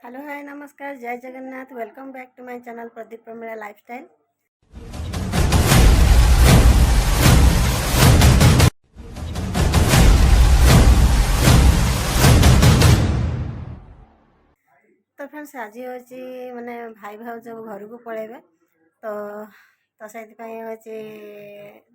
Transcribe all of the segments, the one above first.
Hello hi नमस्कार जय Jagannath welcome back to my channel Pradeep Pramila lifestyle. तो फ्रेंड्स आज हूँ माने भाई भाव जब घर को पलैबे तो तो से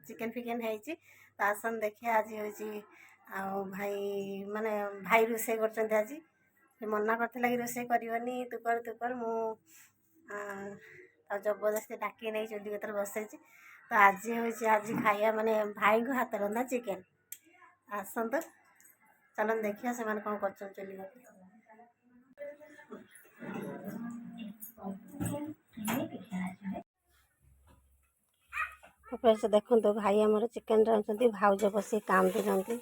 चिकेन फिकेन है तो आसन देखिए आज हूँ भाई माने भाई रोसे कर आज मना करते कि रोसे करनी तू कर मु जबरदस्ती डाक नहीं चुली भर बसई तो आज हूँ आज खाइया माने भाई को हाथ रंधा चिकेन आसतु चलन देखिए से कौन कर चुली तो देखो तो भाई आमर चिकेन रांधुंट भाउज बस काम दूसरी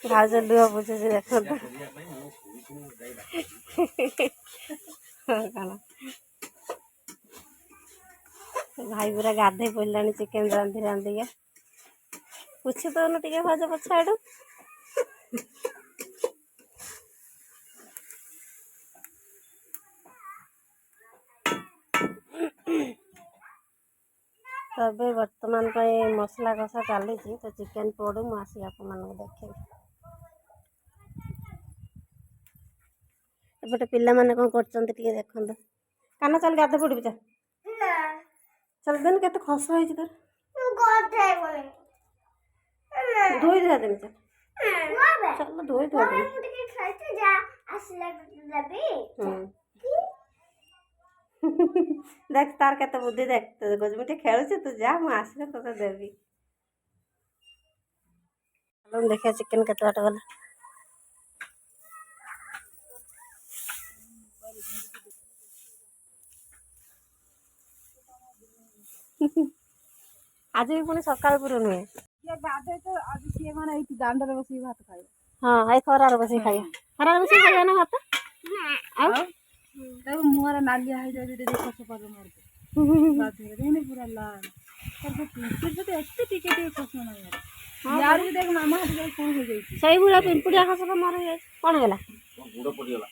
भाउज लुह बुझे देखो भाई पूरा गाधे पड़ा चिकेन रांधि रांधिका पूछे तो टे भाज पछाड़ तबे वर्तमान मसला कषा चली तो चिकेन पड़ू मुझे आप देखे एपटे पिला माने कौन कर देखो काना चल गाधे पड़ू चल चल देन के खस हो धोई धुआ देमी चल धोई धुआ देख तार के बुद्धि देख गजमुटे खेलुचे तू जा मुझे आसले तो देवी देखिए चिकेन के बाट गला आज भी पुणी सकाल पूरा नुहे हाँ ये खरार बस खाइए खरार बस खाइए ना भात मुहर नालिया पूरा लाल यार भी देख मामा कौन हो गई सही बुढ़ा पिंपुड़िया खस मर कौन गला गुड़ पड़गला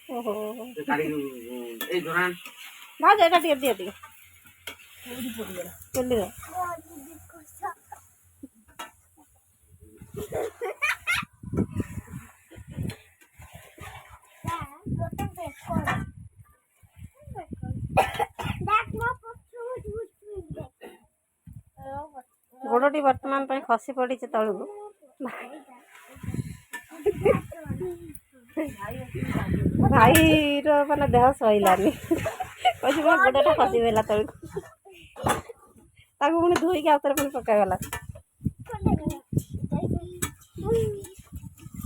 ओहो ए जोरान भाज एटा टिके दिए टिके पड़गला जल्दी रे गोड़टी वर्तमान खसी पड़ी तलू भाई रे देह सहलानी कह गोड़टा खसीगला तलू पुणी धोईक आउे पुणी पकागला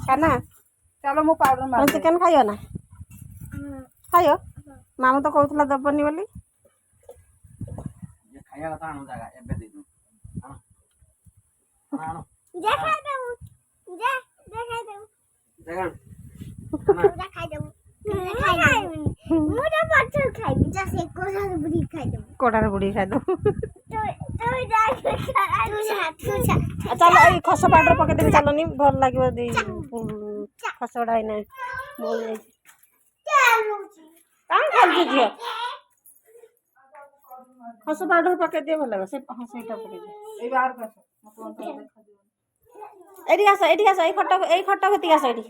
काना चलो मु पाउडर चिकेन खाइयो ना खाइयो मामू तो कहूला दबनी बोली खाया कथा आनो जागा एबे दे दू आनो जा खाइ देबु जा खाइ देबु जागा जा खाइ देबु मु तो पछर खाइबी जा से कोठार बुढ़ी खाइ देबु तो जा चल ए खस पाउडर पके देबी चलो नी भल लागियो दी खसड़ा है ना बोल जाई कान खाल झियो खस पाउडर पके दे भल से हां सेटा पके दे ए बाहर कस मतलब देखा दियो एडी आस ए खट्टा होती आस एडी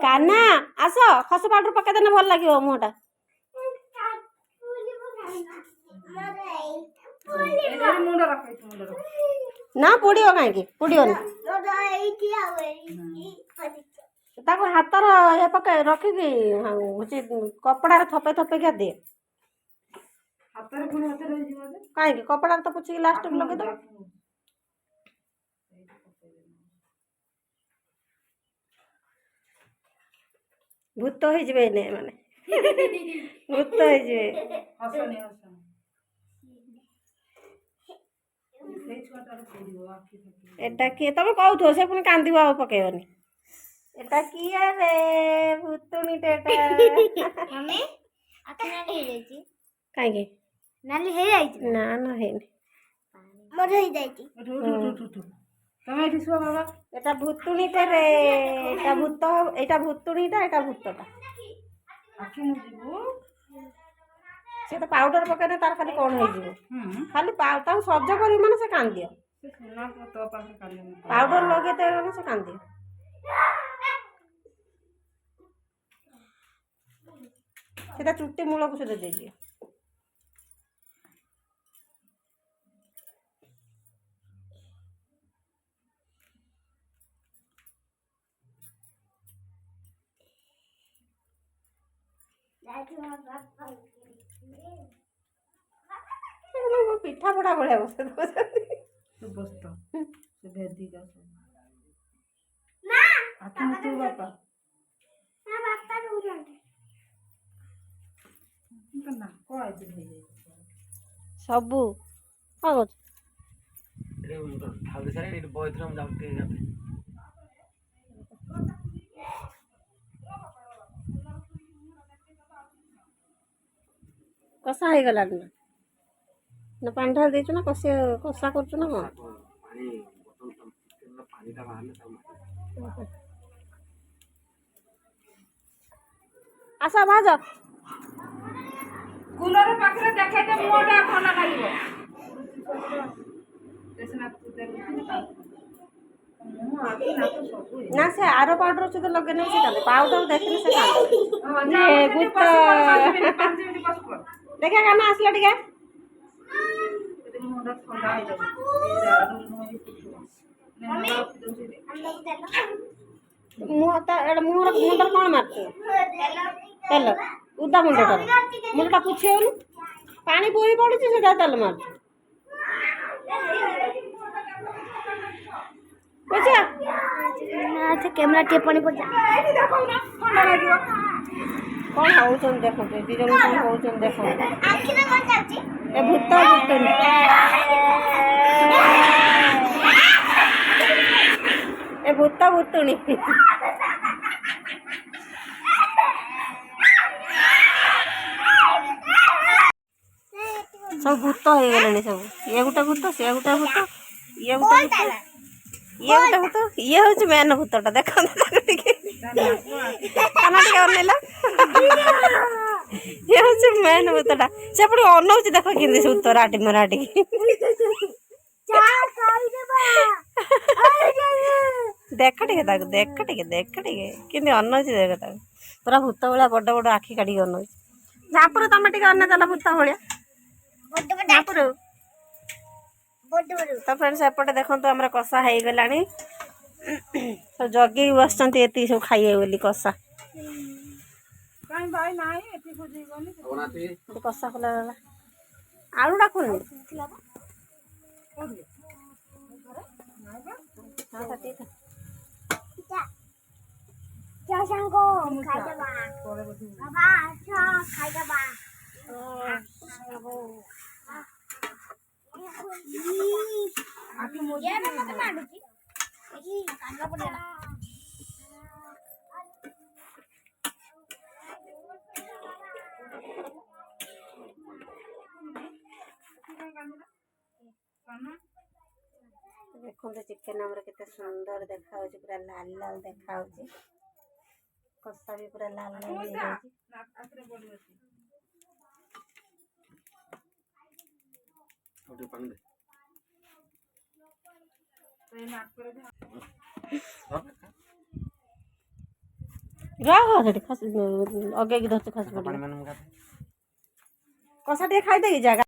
काना आस खस पाउडर पके देना भल लागियो मुहटा मुंडा रख ना पुड़ियो कहीं पुड़ियो ताको हाथर ये पके रखिकी कपड़ा थपे थपे क्या दे हाथ पुणी हाथ रही कहीं कपड़ा तो पुछी लास्ट में लगे दो भूत हो माने भूत हो हसने हसने एटा किए तुम कहू से पुणी कांदी पकेबनी एटा किए रे भूतुणी हमें आके नाली हे जाई कहीं नाली हे जाई ना ना है मोर हे जाई তুমি এটি শুয়া বাবা। এটা ভুতুনিটা রে, এটা ভুতুনিটা, এটা ভূতটা। আখি মুজিবু। সে তো পাউডার পকাইলে তার খালি কଣ ହେଇଯିବ। ଖାଲି ତାକୁ ସଜ କରିବି ମାନେ ସେ କାନ୍ଦିବ। ସେ ସୁନା ତୋ ପାଖରେ କାଲି ପାଉଡର ଲଗେଇଦେବେ ମାନେ ସେ କାନ୍ଦିବ। ସେଟା ଚୁଟି ମୂଳକୁ ସେଟା ଦେଇଦିଅ। ପିଠା ପଢା ଭଳିଆ ବସେ ତୁ ବସ ତ ସେ ଭେଦି ଯା ସବୁ ଆଖି ମୁଜିବୁ ବାପା। ତ ନାକ ଆଜି ହେଇଯାଇଛି ସବୁ କଣ କରୁଛୁ? ଥାଉ ସାରେ ଏଠି ବଇଥିରେ ମୁଁ ଯାଉଛି ଟିକେ ଗାଧେଇ। କଷା ହେଇଗଲାଣି ନା? ନା ପାଣି ଢାଳି ଦେଇଛୁ ନା କଷା କରୁଛୁ ନା କଣ? ପାଣି ବୋତଲ ଚିକେନର ପାଣିଟା ବାହାରିଲେ ତାକୁ ଆସ ଭାଜ। କୁଲର ପାଖରେ ଦେଖେଇତେ ମୁହଁଟା ଭଲ ଲାଗିବ। ନା ସେ ଆର ପାଉଡର ସହିତ ଲଗେଇଲେ ସେ କାନ୍ଦେ। ପାଉଡର ଦେଖିଲେ ସେ କାନ୍ଦେ। ଦେଖିଆ କାନ ଆସିଲା ଟିକେ। ମୁଣ୍ଡରେ କଣ ମାରୁଛୁ? ତେଲ ଉଦା ମୁଣ୍ଡଟା ପୋଛି ହଉନି। ପାଣି ବୋହି ପଡୁଛି ସେଟା ତେଲ ମାରୁଛୁ। ବୁଝିଆ କ୍ୟାମେରା ଟିକେ ପାଣି ପଡିଲା। କଣ ହଉଛନ୍ତି ଦେଖନ୍ତୁ, ଦି ଜଣ କଣ ହଉଛନ୍ତି ଦେଖନ୍ତୁ। ଆଖିରେ କଣ ଚାଲିଛି? ଏ ଭୂତ ଭୂତୁଣି, ଏ ଭୂତ ଭୂତୁଣି। ସବୁ ଭୂତ ହେଇଗଲେଣି ସବୁ। ଇଏ ଗୋଟେ ଭୂତ, ସିଏ ଗୋଟେ ଭୂତ, ଇଏ ଗୋଟେ ଭୂତ, ଇଏ ଗୋଟେ ଭୂତ, ଇଏ ହଉଛି ମେନ୍ ଭୂତଟା। ଦେଖନ୍ତୁ ତାକୁ ଟିକେ କାନ ଟିକେ ଅନେଇଲା। ଇଏ ହଉଛି ମେନ୍ ଭୂତଟା। ସେ ପୁଣି ଅନଉଛି ଦେଖ କେମିତି ସେ ଉତ୍ତର ଆଟି ମରାଟିକି। ଦେଖ ଟିକେ ତାକୁ, ଦେଖ ଟିକେ କେମିତି ଅନଉଛି ଦେଖ ତାକୁ। ପୁରା ଭୂତ ଭଳିଆ ବଡ ବଡ ଆଖି କାଢିକି ଅନଉଛି। ଝାପୁରୁ ତମେ ଟିକେ ଅନେଇଦେଲ ଭୂତ ଭଳିଆ। ଝାପୁରୁ ତ ଫ୍ରେଣ୍ଡସ୍ ଏପଟେ ଦେଖନ୍ତୁ ଆମର କଷା ହେଇଗଲାଣି। ସବୁ ଜଗିକି ବସିଛନ୍ତି ଏତିକି ସବୁ ଖାଇବେ ବୋଲି କଷା। କଷା କଲା ଆଳୁ ଡାକୁନି। ସାଙ୍ଗ ଖାଇଦବା ବାବା, ଆସ ଖାଇଦବା। ମତେ ମାରୁଛି କାନ୍ଦ ପଡିଗଲା। ଦେଖନ୍ତୁ ଚିକେନ ଆମର କେତେ ସୁନ୍ଦର ଦେଖାଯାଉଛି, ପୁରା ଲାଲ ଲାଲ ଦେଖାଯାଉଛି। କଷା ବି ପୁରା ଲାଲ ଲାଲ ହେଇଯାଉଛି। ରହ ସେଠି ଅଗେଇକି ଧରିଛୁ ଖସି ପଡିବ। କଷା ଟିକେ ଖାଇଦେଇ ଜାଗା।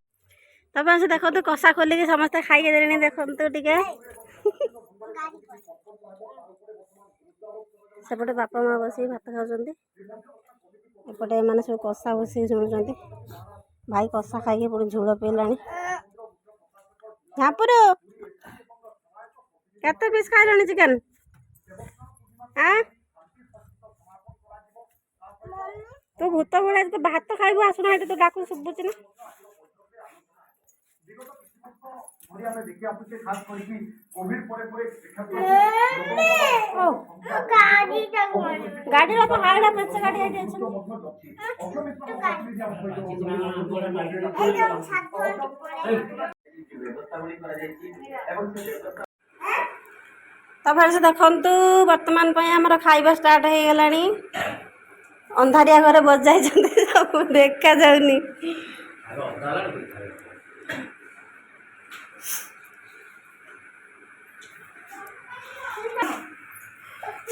ତାପରେ ସେ ଦେଖନ୍ତୁ କଷା ଖୋଲିକି ସମସ୍ତେ ଖାଇକି ଦେଲେଣି। ଦେଖନ୍ତୁ ଟିକେ ସେପଟେ ବାପା ମା ବସିକି ଭାତ ଖାଉଛନ୍ତି, ଏପଟେ ଏମାନେ ସବୁ କଷା ବସିକି ଶୁଣୁଛନ୍ତି। ଭାଇ କଷା ଖାଇକି ପୁଣି ଝୋଳ ପିଇଲାଣି। ଝାପୁରୁ କେତେ ପିସ୍ ଖାଇଲାଣି ଚିକେନ? ତୁ ଭୂତ ଭଳିଆ ତୁ ଭାତ ଖାଇବୁ, ଆସୁନା ଏଠି ତୁ ଡାକୁ ଶୁଭୁଛି ନା। ଗାଡିର ତ ହାଇଡା ପାଞ୍ଚ ଗାଡି ଏଠି ଅଛି। तो फिर से देखु बर्तमान आमर खाइबा स्टार्ट हो गलानी अंधारिया घरे बजाई सब देखा जाऊनी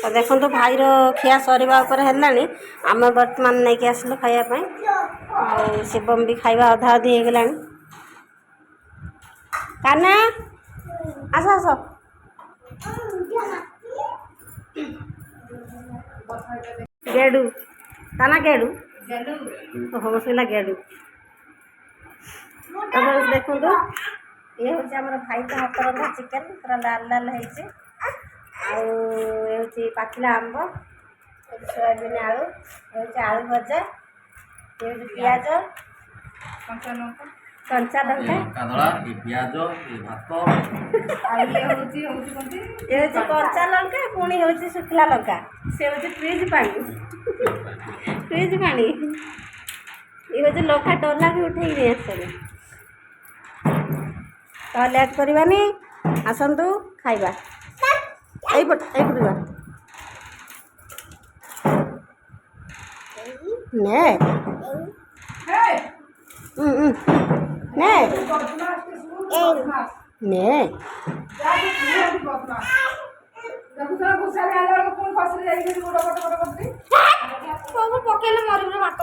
तो देखो भाईर खिया सरिबा ऊपर हेलानी आम बर्तमान नहीं कि आसलु खाइबा और शिवम भी खाइबा अधा अधी हो गलानी काना आस आस गेडू काना गेडू हो बसला गेडू तो देखो ये हूँ आम भाई तो हाथ रंधा चिकेन पूरा लाल लाल होती आउे पाचिला आंब सोयाबीन आलू ये आलू भजा ये पियाज कंचा लंका ये कंचा लंका पुणी हूँ शुखला लंका से हूँ फ्रिज पानी फ्रिज पानी ये हूँ लंका डला भी उठे नहीं आसने तो लेट करवानी आसतु खाइबा এইপট নে নে নে পকাইলে মরিব ভাত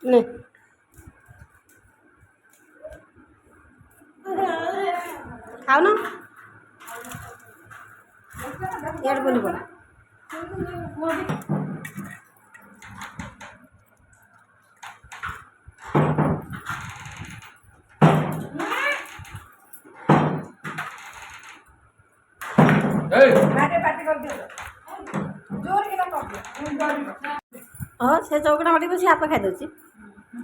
নে খাও না यार बोली बोला से चौकटा माटी बस आप खाई दूसरी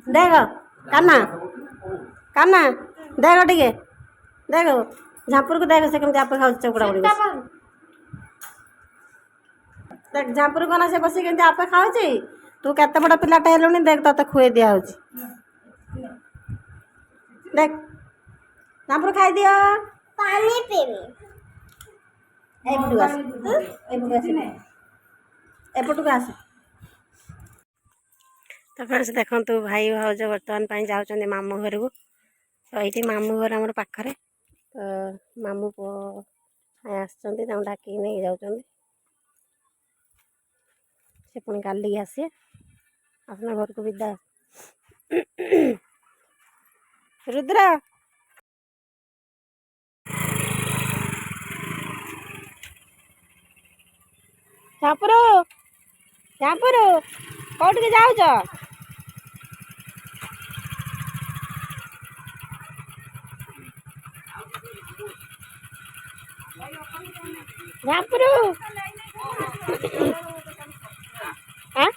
देख काना काना देख टे देख झापुर को देख से कमी आप खाऊ चौकटा माटी देख झापुर को ना से बस के आप खाऊची तू केते बड़ पिलाटा हेलुनी देख तो खुए दिया देख झापुर खाई दियो पानी पीबी एपटू आस तो फिर से देखु भाई भाज बर्तमान जाऊँ मामू घर को तो ये मामू घर आम पाखे तो मामू आसुँच डाक नहीं जाऊँ से पुणी काली आसे अपना घर को विदा रुद्र झापुर झापुर कौट के जाऊच झापुर हाँ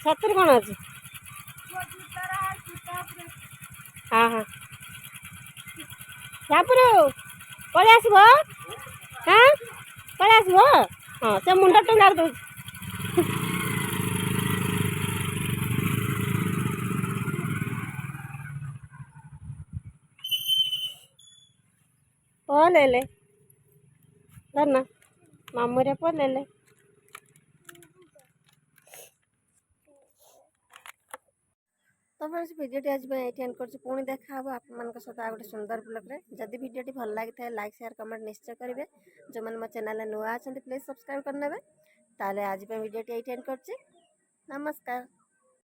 सतर कौन अच्छे हाँ हाँ झापुर पलि आसब हाँ पलि आसब हाँ से मुंड टंगार दौ पले धरना मामूरे पले तो फ्रेंड्स भिडियोटी आज ये एंड कर पुणी देखा आप सहित आ गोटे सुंदर ब्लॉग जदि भिडियोटी भल लगी है लाइक शेयर कमेंट निश्चय करेंगे जो मैंने मो चैनल नुआ अच्छा प्लीज सब्सक्राइब करने ताले आज भिडियोटी ये एंड कर नमस्कार।